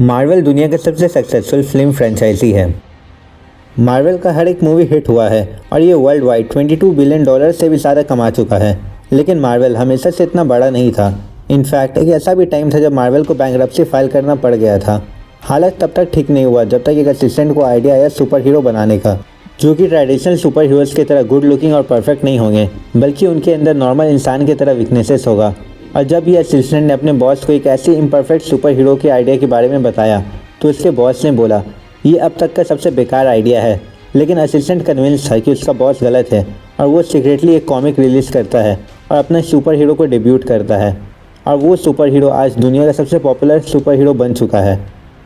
Marvel दुनिया का सबसे सक्सेसफुल फिल्म फ्रेंचाइजी है। मार्वल का हर एक मूवी हिट हुआ है और ये वर्ल्ड वाइड $22 बिलियन से भी ज़्यादा कमा चुका है। लेकिन मार्वल हमेशा से इतना बड़ा नहीं था। इनफैक्ट एक ऐसा भी टाइम था जब मार्वल को बैंकरप्सी फाइल करना पड़ गया था। हालत तब तक ठीक नहीं हुआ जब तक एक असिस्टेंट को आइडिया आया सुपर हीरो बनाने का, जो कि ट्रेडिशनल सुपर हीरोज़ की तरह गुड लुकिंग और परफेक्ट नहीं होंगे, बल्कि उनके अंदर नॉर्मल इंसान की तरह वीकनेसेस होगा। और जब ये असिस्टेंट ने अपने बॉस को एक ऐसी इम्परफेक्ट सुपर हीरो के आइडिया के बारे में बताया तो उसके बॉस ने बोला ये अब तक का सबसे बेकार आइडिया है। लेकिन असिस्टेंट कन्विंस था कि उसका बॉस गलत है और वो सीक्रेटली एक कॉमिक रिलीज़ करता है और अपने सुपर हीरो को डेब्यूट करता है। और वो सुपर हीरो आज दुनिया का सबसे पॉपुलर सुपर हीरो बन चुका है।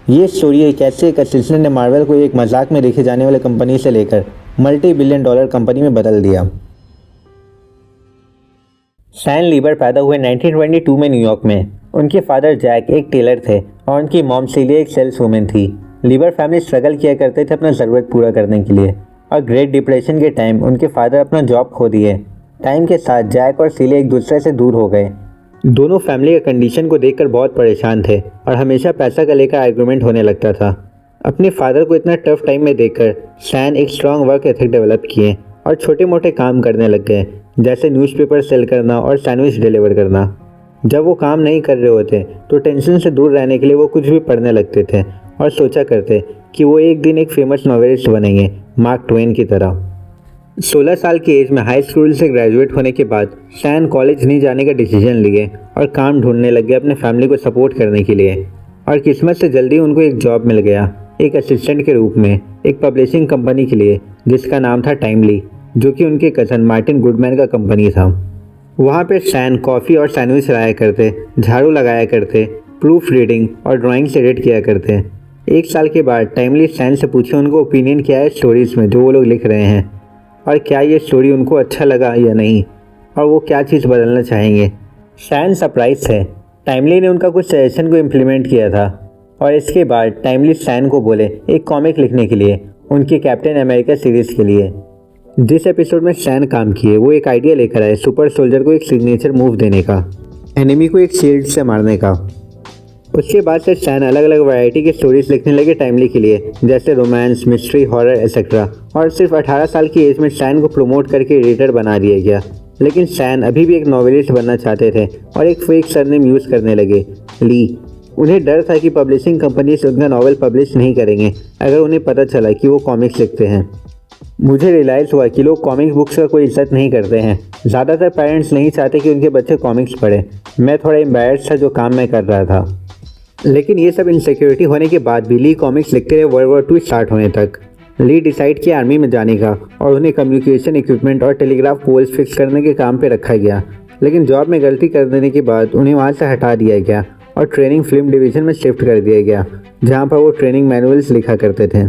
ये स्टोरी एक ऐसे एक असिस्टेंट ने मार्वल को एक मजाक में देखे जाने वाले कंपनी से लेकर $multi-billion कंपनी में बदल दिया। सैन लीबर पैदा हुए 1922 में न्यूयॉर्क में। उनके फादर जैक एक टेलर थे और उनकी मॉम सीलिया एक सेल्स वूमेन थी। लीबर फैमिली स्ट्रगल किया करते थे अपना ज़रूरत पूरा करने के लिए और ग्रेट डिप्रेशन के टाइम उनके फादर अपना जॉब खो दिए। टाइम के साथ जैक और सीलिया एक दूसरे से दूर हो गए। दोनों फैमिली के कंडीशन को देखकर बहुत परेशान थे और हमेशा पैसा का लेकर आर्गूमेंट होने लगता था। अपने फादर को इतना टफ टाइम में देखकर सैन एक स्ट्रॉन्ग वर्क एथिक डेवलप किए और छोटे मोटे काम करने लग गए, जैसे न्यूज़पेपर सेल करना और सैंडविच डिलीवर करना। जब वो काम नहीं कर रहे होते तो टेंशन से दूर रहने के लिए वो कुछ भी पढ़ने लगते थे और सोचा करते कि वो एक दिन एक फेमस नॉवेलिस्ट बनेंगे, मार्क ट्वेन की तरह। 16 साल की एज में हाई स्कूल से ग्रेजुएट होने के बाद सैन कॉलेज नहीं जाने का डिसीजन लिए और काम ढूंढने लग गए अपने फैमिली को सपोर्ट करने के लिए। और किस्मत से जल्दी उनको एक जॉब मिल गया, एक असिस्टेंट के रूप में एक पब्लिशिंग कंपनी के लिए, जिसका नाम था टाइमली, जो कि उनके कज़न मार्टिन गुडमैन का कंपनी था। वहाँ पे सैन कॉफ़ी और सैंडविच लाया करते, झाड़ू लगाया करते, प्रूफ रीडिंग और ड्राइंग्स एडिट किया करते। 1 साल के बाद टाइमली सैन से पूछे उनको ओपिनियन क्या है स्टोरीज़ में जो वो लोग लिख रहे हैं और क्या ये स्टोरी उनको अच्छा लगा या नहीं और वो क्या चीज़ बदलना चाहेंगे। सैन सरप्राइज है। टाइमली ने उनका कुछ सजेशन को इम्प्लीमेंट किया था और इसके बाद टाइमली सैन को बोले एक कॉमिक लिखने के लिए, उनके कैप्टन अमेरिका सीरीज़ के लिए। जिस एपिसोड में सैन काम किए वो एक आइडिया लेकर आए सुपर सोल्जर को एक सिग्नेचर मूव देने का, एनिमी को एक शील्ड से मारने का। उसके बाद से सैन अलग अलग वैरायटी की स्टोरीज लिखने लगे टाइमली के लिए, जैसे रोमांस, मिस्ट्री, हॉरर एक्सेट्रा। और सिर्फ 18 साल की एज में सैन को प्रमोट करके एडिटर बना दिया गया। लेकिन सैन अभी भी एक नॉवेलिस्ट बनना चाहते थे और एक फेक सरनेम यूज़ करने लगे, ली। उन्हें डर था कि पब्लिशिंग कंपनी से उनका नॉवेल पब्लिश नहीं करेंगे अगर उन्हें पता चला कि वो कॉमिक्स लिखते हैं। मुझे रियलाइज़ हुआ कि लोग कॉमिक्स बुक्स का कोई इज्जत नहीं करते हैं। ज़्यादातर पेरेंट्स नहीं चाहते कि उनके बच्चे कॉमिक्स पढ़ें। मैं थोड़ा एम्बैरेस्ड था जो काम मैं कर रहा था। लेकिन ये सब इनसिक्योरिटी होने के बाद भी ली कॉमिक्स लिखते रहे वर्ल्ड वॉर 2 स्टार्ट होने तक। ली डिसाइड किया आर्मी में जाने का और उन्हें कम्युनिकेशन इक्विपमेंट और टेलीग्राफ पोल्स फिक्स करने के काम पे रखा गया। लेकिन जॉब में गलती कर देने के बाद उन्हें वहाँ से हटा दिया गया और ट्रेनिंग फिल्म डिवीज़न में शिफ्ट कर दिया गया, जहाँ पर वो ट्रेनिंग मैनुअल्स लिखा करते थे।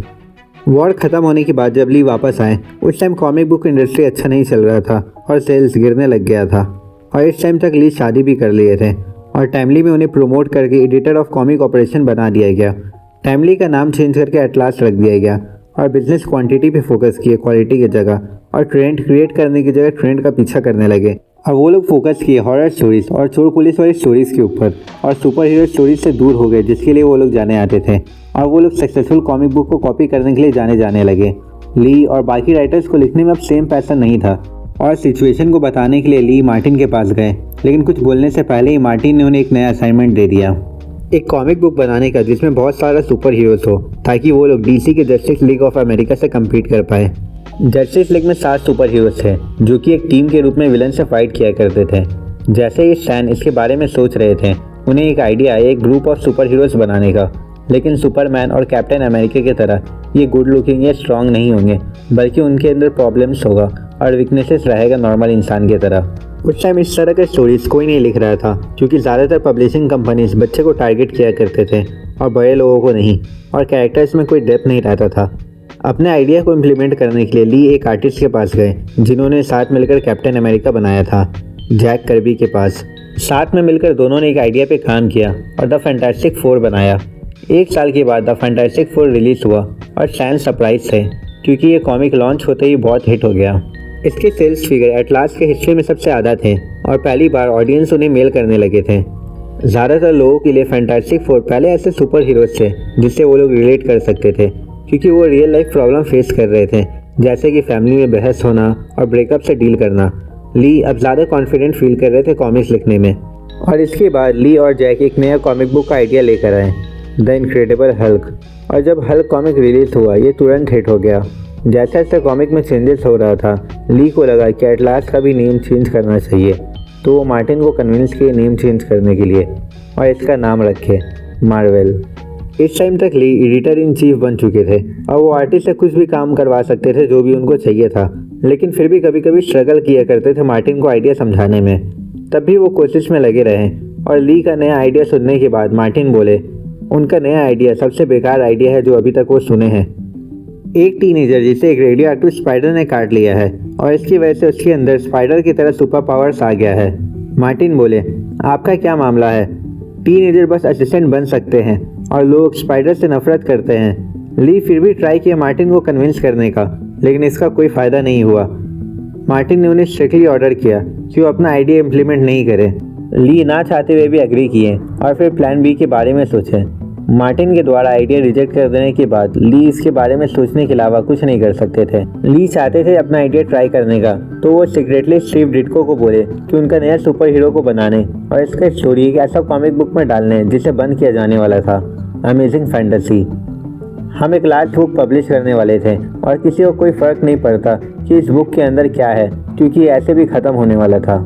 वॉर ख़त्म होने के बाद जब ली वापस आए उस टाइम कॉमिक बुक इंडस्ट्री अच्छा नहीं चल रहा था और सेल्स गिरने लग गया था। और इस टाइम तक ली शादी भी कर लिए थे और टाइमली में उन्हें प्रमोट करके एडिटर ऑफ कॉमिक ऑपरेशन बना दिया गया। टाइमली का नाम चेंज करके एटलास रख दिया गया और बिजनेस क्वांटिटी पे फोकस किए क्वालिटी की जगह, और ट्रेंड क्रिएट करने की जगह ट्रेंड का पीछा करने लगे। और वो लोग फोकस किए हॉरर स्टोरीज और चोर पुलिस वाली स्टोरीज़ के ऊपर और सुपर हीरो स्टोरीज से दूर हो गए जिसके लिए वो लोग जाने आते थे। और वो लोग सक्सेसफुल कॉमिक बुक को कॉपी करने के लिए जाने लगे। ली और बाकी राइटर्स को लिखने में अब सेम पैसन नहीं था और सिचुएशन को बताने के लिए ली मार्टिन के पास गए। लेकिन कुछ बोलने से पहले ही मार्टिन ने उन्हें एक नया असाइनमेंट दे दिया, एक कॉमिक बुक बनाने का जिसमें बहुत सारा सुपर हीरोज हो, ताकि वो लोग डीसी के जस्टिस लीग ऑफ अमेरिका से कम्पीट कर पाए। जस्टिस लीग में 7 सुपर हीरोज थे जो कि एक टीम के रूप में विलन से फाइट किया करते थे। जैसे ही सैन इसके बारे में सोच रहे थे उन्हें एक आइडिया आया एक ग्रुप ऑफ सुपर हीरोज बनाने का। लेकिन सुपरमैन और कैप्टन अमेरिका की तरह ये गुड लुकिंग या स्ट्रॉन्ग नहीं होंगे, बल्कि उनके अंदर प्रॉब्लम्स होगा और वीकनेसेस रहेगा नॉर्मल इंसान की तरह। उस टाइम इस तरह के स्टोरीज़ कोई नहीं लिख रहा था क्योंकि ज़्यादातर पब्लिशिंग कंपनीज बच्चे को टारगेट किया करते थे और बड़े लोगों को नहीं, और कैरेक्टर्स में कोई डेप्थ नहीं रहता था। अपने आइडिया को इम्प्लीमेंट करने के लिए ली एक आर्टिस्ट के पास गए जिन्होंने साथ मिलकर कैप्टन अमेरिका बनाया था, जैक कर्बी के पास। साथ में मिलकर दोनों ने एक आइडिया पे काम किया और द फैंटास्टिक फोर बनाया। 1 साल के बाद द फैंटास्टिक फोर रिलीज़ हुआ और सैन सरप्राइज थे क्योंकि ये कॉमिक लॉन्च होते ही बहुत हिट हो गया। इसके सेल्स फिगर एटलास के हिस्ट्री में सबसे ज़्यादा थे और पहली बार ऑडियंस उन्हें मेल करने लगे थे। ज़्यादातर लोगों के लिए फैंटास्टिक फोर पहले ऐसे सुपर हीरोज थे जिससे वो लोग रिलेट कर सकते थे, क्योंकि वो रियल लाइफ प्रॉब्लम फेस कर रहे थे, जैसे कि फैमिली में बहस होना और ब्रेकअप से डील करना। ली अब ज़्यादा कॉन्फिडेंट फील कर रहे थे कॉमिक्स लिखने में, और इसके बाद ली और जैक एक नया कॉमिक बुक का आइडिया लेकर आए, द इनक्रेडिबल हल्क। और जब हल्क कॉमिक रिलीज हुआ ये तुरंत हिट हो गया। जैसे जैसे कॉमिक में चेंजेस हो रहा था, ली को लगा कि एटलास का भी नेम चेंज करना चाहिए, तो वो मार्टिन को कन्विंस किए नेम चेंज करने के लिए और इसका नाम रखे मार्वल। इस टाइम तक ली एडिटर इन चीफ बन चुके थे और वो आर्टिस्ट से कुछ भी काम करवा सकते थे जो भी उनको चाहिए था, लेकिन फिर भी कभी कभी स्ट्रगल किया करते थे मार्टिन को आइडिया समझाने में। तब भी वो कोशिश में लगे रहे और ली का नया आइडिया सुनने के बाद मार्टिन बोले उनका नया आइडिया सबसे बेकार आइडिया है जो अभी तक वो सुने हैं। एक टीनेजर जिसे एक रेडियो एक्टिव स्पाइडर ने काट लिया है और इसकी वजह से उसके अंदर स्पाइडर की तरह सुपर पावर्स आ गया है। मार्टिन बोले आपका क्या मामला है? टीनेजर बस असिस्टेंट बन सकते हैं और लोग स्पाइडर से नफरत करते हैं। ली फिर भी ट्राई किया मार्टिन को कन्विंस करने का, लेकिन इसका कोई फ़ायदा नहीं हुआ। मार्टिन ने उन्हें स्ट्रिक्टली ऑर्डर किया कि वो अपना आइडिया इम्प्लीमेंट नहीं करे। ली ना चाहते हुए भी एग्री किए और फिर प्लान बी के बारे में सोचे। मार्टिन के द्वारा आइडिया रिजेक्ट कर देने के बाद ली इसके बारे में सोचने के अलावा कुछ नहीं कर सकते थे। ली चाहते थे अपना आइडिया ट्राई करने का, तो वो सीक्रेटली स्टीव डिट्को को बोले कि उनका नया सुपर हीरो को बनाने और इसका स्टोरी एक ऐसा कॉमिक बुक में डालने जिसे बंद किया जाने वाला था, अमेजिंग फैंटेसी। हम एक लार्ज बुक पब्लिश करने वाले थे और किसी को कोई फ़र्क नहीं पड़ता कि इस बुक के अंदर क्या है, क्योंकि ये ऐसे भी ख़त्म होने वाला था।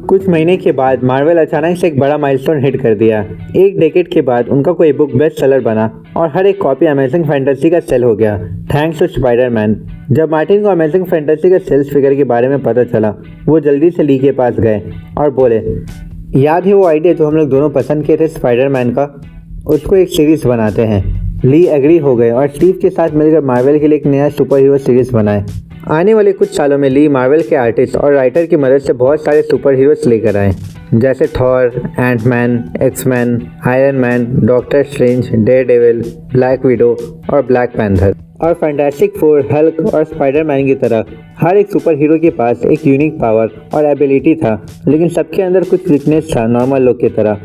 कुछ महीने के बाद मार्वल अचानक से एक बड़ा माइलस्टोन हिट कर दिया। एक डेकेड के बाद उनका कोई बुक बेस्ट सेलर बना और हर एक कॉपी अमेजिंग फैंटेसी का सेल हो गया, थैंक्स टू स्पाइडरमैन। जब मार्टिन को अमेजिंग फैंटेसी के सेल्स फिगर के बारे में पता चला, वो जल्दी से ली के पास गए और बोले याद है वो आइडिया जो हम लोग दोनों पसंद किए थे स्पाइडरमैन का, उसको एक सीरीज़ बनाते हैं। ली एग्री हो गए और स्टीव के साथ मिलकर मार्वल के लिए एक नया सुपर हीरो सीरीज़ बनाए। आने वाले कुछ सालों में ली मार्वल के आर्टिस्ट और राइटर की मदद से बहुत सारे सुपर हीरोज लेकर आए, जैसे Thor, Ant Man, X Man, Iron Man, Doctor Strange, Daredevil, Black Widow और ब्लैक पैंथर। और फैंटास्टिक फोर, हल्क और स्पाइडरमैन की तरह हर एक सुपर हीरो के पास एक यूनिक पावर और एबिलिटी था, लेकिन सबके अंदर कुछ वीकनेस था नॉर्मल लोग की तरह।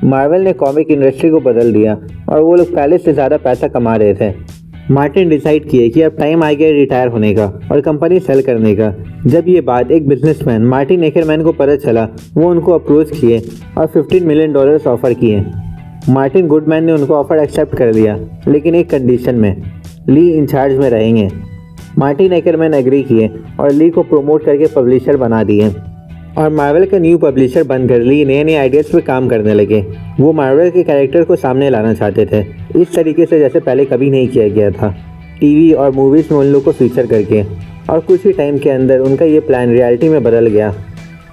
मार्वल ने कॉमिक इंडस्ट्री को बदल दिया और वो लोग पहले से ज़्यादा पैसा कमा रहे थे। मार्टिन डिसाइड किए कि अब टाइम आ गया रिटायर होने का और कंपनी सेल करने का। जब ये बात एक बिजनेसमैन मार्टिन एकरमैन को पता चला, वो उनको अप्रोच किए और $15 मिलियन ऑफर किए। मार्टिन गुडमैन ने उनको ऑफर एक्सेप्ट कर लिया, लेकिन एक कंडीशन में, ली इंचार्ज में रहेंगे। मार्टिन एकरमैन एग्री किए और ली को प्रमोट करके पब्लिशर बना दिए और मार्वल का न्यू पब्लिशर बनकर ली नए नए आइडियाज़ पे काम करने लगे। वो मार्वल के कैरेक्टर को सामने लाना चाहते थे इस तरीके से जैसे पहले कभी नहीं किया गया था, टीवी और मूवीज़ में उन लोग को फीचर करके। और कुछ ही टाइम के अंदर उनका ये प्लान रियलिटी में बदल गया।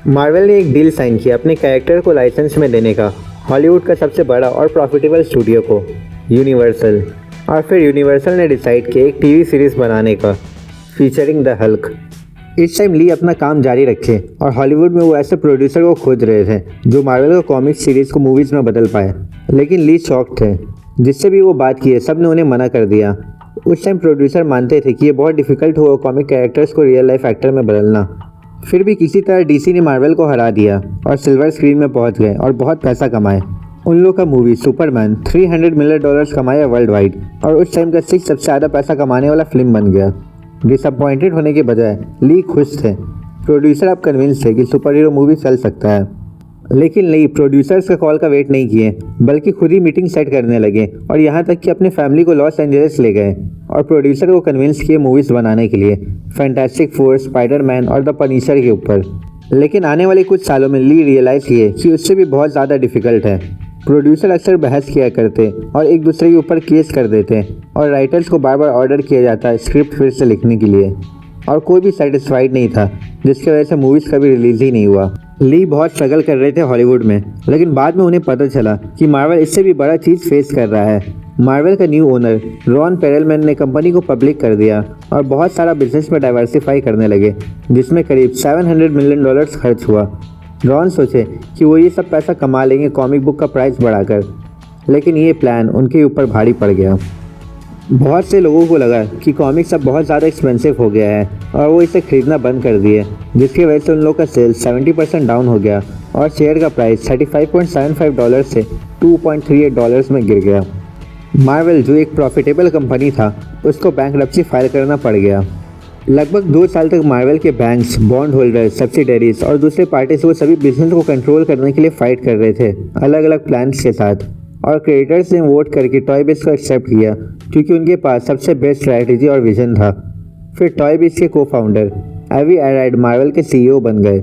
मार्वल ने एक डील साइन किया अपने कैरेक्टर को लाइसेंस में देने का हॉलीवुड का सबसे बड़ा और प्रॉफिटेबल स्टूडियो को, यूनिवर्सल। और फिर यूनिवर्सल ने डिसाइड किया एक टीवी सीरीज़ बनाने का फीचरिंग द हल्क। इस टाइम ली अपना काम जारी रखे और हॉलीवुड में वो ऐसे प्रोड्यूसर को खोज रहे थे जो मार्वल का कॉमिक सीरीज़ को मूवीज़ में बदल पाए, लेकिन ली शॉक थे। जिससे भी वो बात किए सब ने उन्हें मना कर दिया। उस टाइम प्रोड्यूसर मानते थे कि ये बहुत डिफ़िकल्ट हुआ कॉमिक कैरेक्टर्स को रियल लाइफ एक्टर में बदलना। फिर भी किसी तरह डीसी ने मार्वल को हरा दिया और सिल्वर स्क्रीन में पहुंच गए और बहुत पैसा कमाए। उन लोग का मूवी सुपरमैन $300 मिलियन कमाया वर्ल्ड वाइड और उस टाइम का 6 सबसे ज़्यादा पैसा कमाने वाला फिल्म बन गया। डिसअपॉइंटेड होने के बजाय ली खुश थे। प्रोड्यूसर अब कन्विंस थे कि सुपर हीरो मूवी चल सकता है, लेकिन ली प्रोड्यूसर्स का कॉल का वेट नहीं किए, बल्कि खुद ही मीटिंग सेट करने लगे और यहाँ तक कि अपने फैमिली को लॉस एंजलिस ले गए और प्रोड्यूसर को कन्विंस किए मूवीज़ बनाने के लिए फैंटास्टिक फोर, स्पाइडरमैन और द पनिशर के ऊपर। लेकिन आने वाले कुछ सालों में ली रियलाइज़ किए कि उससे भी बहुत ज़्यादा डिफ़िकल्ट है। प्रोड्यूसर अक्सर बहस किया करते और एक दूसरे के ऊपर केस कर देते और राइटर्स को बार बार ऑर्डर किया जाता स्क्रिप्ट फिर से लिखने के लिए, और कोई भी सेटिस्फाइड नहीं था, जिसकी वजह से मूवीज़ कभी रिलीज़ ही नहीं हुआ। ली बहुत स्ट्रगल कर रहे थे हॉलीवुड में, लेकिन बाद में उन्हें पता चला कि मार्वल इससे भी बड़ा चीज़ फेस कर रहा है। मार्वल का न्यू ओनर रॉन पेरेलमैन ने कंपनी को पब्लिक कर दिया और बहुत सारा बिजनेस में डाइवर्सिफाई करने लगे, जिसमें करीब $700 मिलियन खर्च हुआ। रॉन सोचे कि वो ये सब पैसा कमा लेंगे कॉमिक बुक का प्राइस बढ़ाकर, लेकिन ये प्लान उनके ऊपर भारी पड़ गया। बहुत से लोगों को लगा कि कॉमिक्स अब बहुत ज़्यादा एक्सपेंसिव हो गया है और वो इसे खरीदना बंद कर दिए, जिसकी वजह से उन लोगों का सेल्स 70% डाउन हो गया और शेयर का प्राइस $35.75 से $2.38 में गिर गया। मार्वल, जो एक प्रॉफिटेबल कंपनी था, उसको बैंकरप्सी फाइल करना पड़ गया। लगभग 2 साल तक मार्वल के बैंक्स, बॉन्ड होल्डर्स, सब्सिडरीज और दूसरे पार्टीज वो सभी बिजनेस को कंट्रोल करने के लिए फाइट कर रहे थे, अलग अलग प्लान्स के साथ। और क्रिएटर्स ने वोट करके टॉय बिज को एक्सेप्ट किया क्योंकि उनके पास सबसे बेस्ट स्ट्रैटेजी और विजन था। फिर टॉय बिज के को फाउंडर एवी एराइड मार्वल के सीईओ बन गए,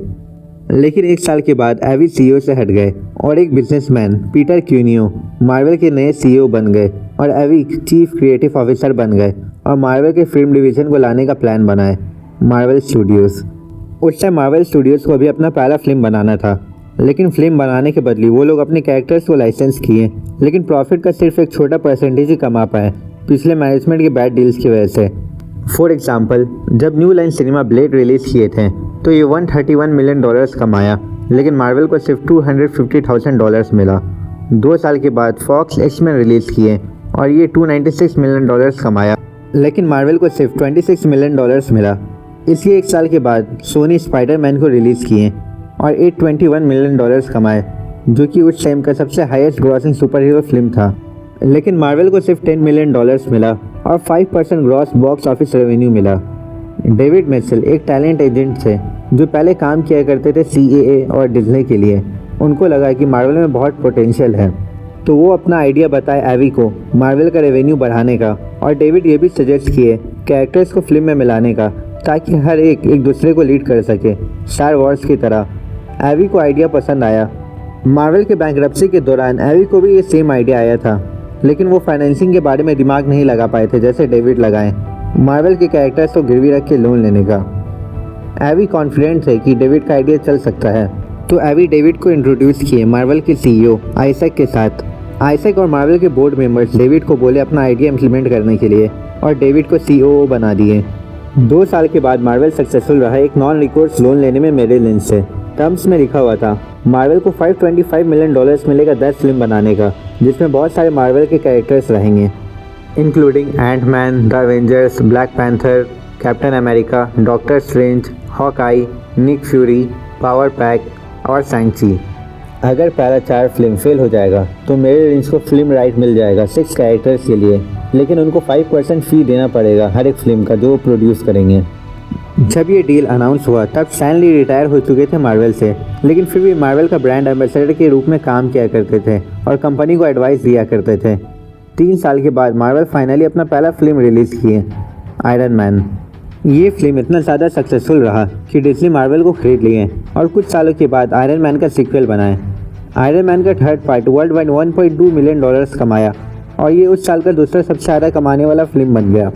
लेकिन 1 साल के बाद एवी सीईओ से हट गए और एक बिजनेसमैन पीटर क्यूनियो मार्वल के नए सीईओ बन गए और एवी चीफ क्रिएटिव ऑफिसर बन गए और मार्वल के फिल्म डिवीजन को लाने का प्लान बनाए, मार्वल स्टूडियोज़। उस टाइम मार्वल स्टूडियोज़ को अभी अपना पहला फिल्म बनाना था, लेकिन फिल्म बनाने के बदले वो लोग अपने कैरेक्टर्स को लाइसेंस किए, लेकिन प्रॉफिट का सिर्फ एक छोटा परसेंटेज ही कमा पाए पिछले मैनेजमेंट के बैड डील्स की वजह से। फॉर एग्जाम्पल, जब new line cinema blade release किए थे तो ये $131 मिलियन कमाया, लेकिन मार्वल को सिर्फ $250,000 मिला। 2 साल के बाद फॉक्स एक्समैन रिलीज़ किए और ये $296 मिलियन कमाया, लेकिन मार्वल को सिर्फ $26 मिलियन मिला। इसी 1 साल के बाद सोनी स्पाइडरमैन को रिलीज़ किए और $821 मिलियन कमाए, जो कि उस टाइम का सबसे highest grossing super hero film था। लेकिन मार्वल को सिर्फ $10 मिलियन मिला और 5% ग्रॉस बॉक्स ऑफिस रेवेन्यू मिला। डेविड मेसेल एक टैलेंट एजेंट थे जो पहले काम किया करते थे CAA और डिज्नी के लिए। उनको लगा कि मार्वल में बहुत पोटेंशियल है, तो वो अपना आइडिया बताए एवी को मार्वल का रेवेन्यू बढ़ाने का, और डेविड ये भी सजेस्ट किए कैरेक्टर्स को फिल्म में मिलाने का ताकि हर एक दूसरे को लीड कर सके, स्टार वॉर्स की तरह। एवी को आइडिया पसंद आया। मार्वल के बैंकरप्सी के दौरान एवी को भी ये सेम आइडिया आया था, लेकिन वो फाइनेंसिंग के बारे में दिमाग नहीं लगा पाए थे जैसे डेविड लगाए मार्वल के कैरेक्टर्स को गिरवी रख के लोन लेने का। एवी कॉन्फिडेंट थे कि डेविड का आइडिया चल सकता है, तो एवी डेविड को इंट्रोड्यूस किए मार्वल के सीईओ आइजैक के साथ। आइजैक और मार्वल के बोर्ड मेंबर्स डेविड को बोले अपना आइडिया इम्प्लीमेंट करने के लिए और डेविड को COO बना दिए। 2 साल के बाद मार्वल सक्सेसफुल रहा एक नॉन रिकोर्स लोन लेने में मेरिल लिंच से। टर्म्स में लिखा हुआ था मार्वल को $525 मिलियन मिलेगा 10 फिल्म बनाने का, जिसमें बहुत सारे मार्वल के कैरेक्टर्स रहेंगे, including Ant Man, the Avengers, Black Panther, Captain America, Doctor Strange, Hawkeye, Nick Fury, Power Pack और शैंग-ची। अगर पहला 4 फिल्म फेल हो जाएगा तो मेरिल लिंच को फिल्म राइट मिल जाएगा 6 कैरेक्टर्स के लिए, लेकिन उनको 5% फी देना पड़ेगा हर एक फिल्म का जो वो प्रोड्यूस करेंगे। जब ये डील अनाउंस हुआ तब स्टैन ली रिटायर हो चुके थे मार्वल से, लेकिन फिर भी मार्वल का ब्रांड एम्बेसडर के रूप में काम किया करते थे और कंपनी को एडवाइस दिया करते थे। 3 साल के बाद मार्वल फाइनली अपना पहला फिल्म रिलीज़ किए, आयरन मैन। ये फिल्म इतना ज़्यादा सक्सेसफुल रहा कि डिज्नी मार्वल को खरीद लिए और कुछ सालों के बाद आयरन मैन का सीक्वल बनाए। आयरन मैन का third part world wide $1.2 million कमाया और ये उस साल का दूसरा सबसे ज़्यादा कमाने वाला फिल्म बन गया।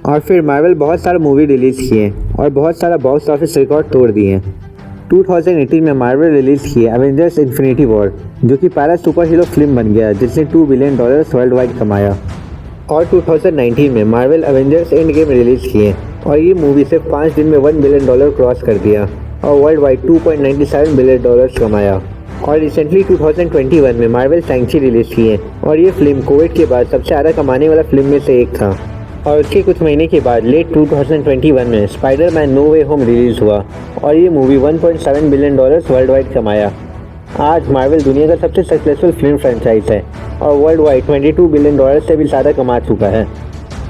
और फिर मार्वल बहुत सारा मूवी रिलीज़ किए और बहुत सारा बॉक्स ऑफिस रिकॉर्ड तोड़ दिए। 2018 में मार्वल रिलीज़ किए एवेंजर्स इन्फिनिटी वॉर, जो कि पहला सुपर हीरो फिल्म बन गया जिसने $2 बिलियन वर्ल्ड वाइड कमाया। और 2019 में Marvel Avengers end game release किए और ये मूवी सिर्फ 5 दिन में $1 बिलियन क्रॉस कर दिया और वर्ल्ड वाइड $2.97 बिलियन कमाया। और रिसेंटली 2021 में मार्वल शैंग-ची रिलीज़ किए और ये फिल्म कोविड के बाद सबसे ज़्यादा कमाने वाला फिल्म में से एक था। और उसके कुछ महीने के बाद लेट 2021 में स्पाइडरमैन नो वे होम रिलीज़ हुआ और ये मूवी $1.7 बिलियन वर्ल्ड वाइड कमाया। आज मार्वल दुनिया का सबसे सक्सेसफुल फिल्म फ्रेंचाइज है और वर्ल्ड वाइड $22 बिलियन से भी ज़्यादा कमा चुका है।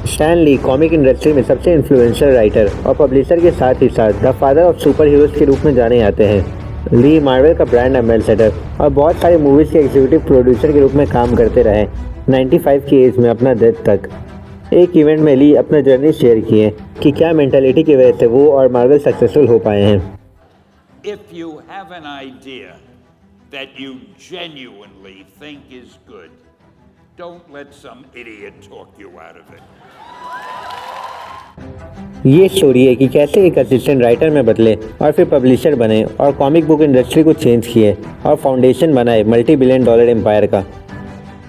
स्टैन ली कॉमिक इंडस्ट्री में सबसे इन्फ्लुएंशियल राइटर और पब्लिशर के साथ ही साथ the father of super heroes के रूप में जाने जाते हैं। ली मार्वल का ब्रांड एम्बेसडर और बहुत सारे मूवीज़ के एग्जीक्यूटिव प्रोड्यूसर के रूप में काम करते रहे 95 की एज में अपना डेथ तक। एक इवेंट में ली अपना जर्नी शेयर किए कि क्या मेंटालिटी की वजह से वो और मार्वल सक्सेसफुल हो पाए हैं। If you have an idea that you genuinely think is good, don't let some idiot talk you out of it. ये स्टोरी है कि कैसे एक असिस्टेंट राइटर में बदले और फिर पब्लिशर बने और कॉमिक बुक इंडस्ट्री को चेंज किए और फाउंडेशन बनाए $multi-billion एम्पायर का।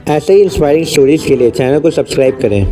ऐसे ही इंस्पायरिंग स्टोरीज के लिए चैनल को सब्सक्राइब करें।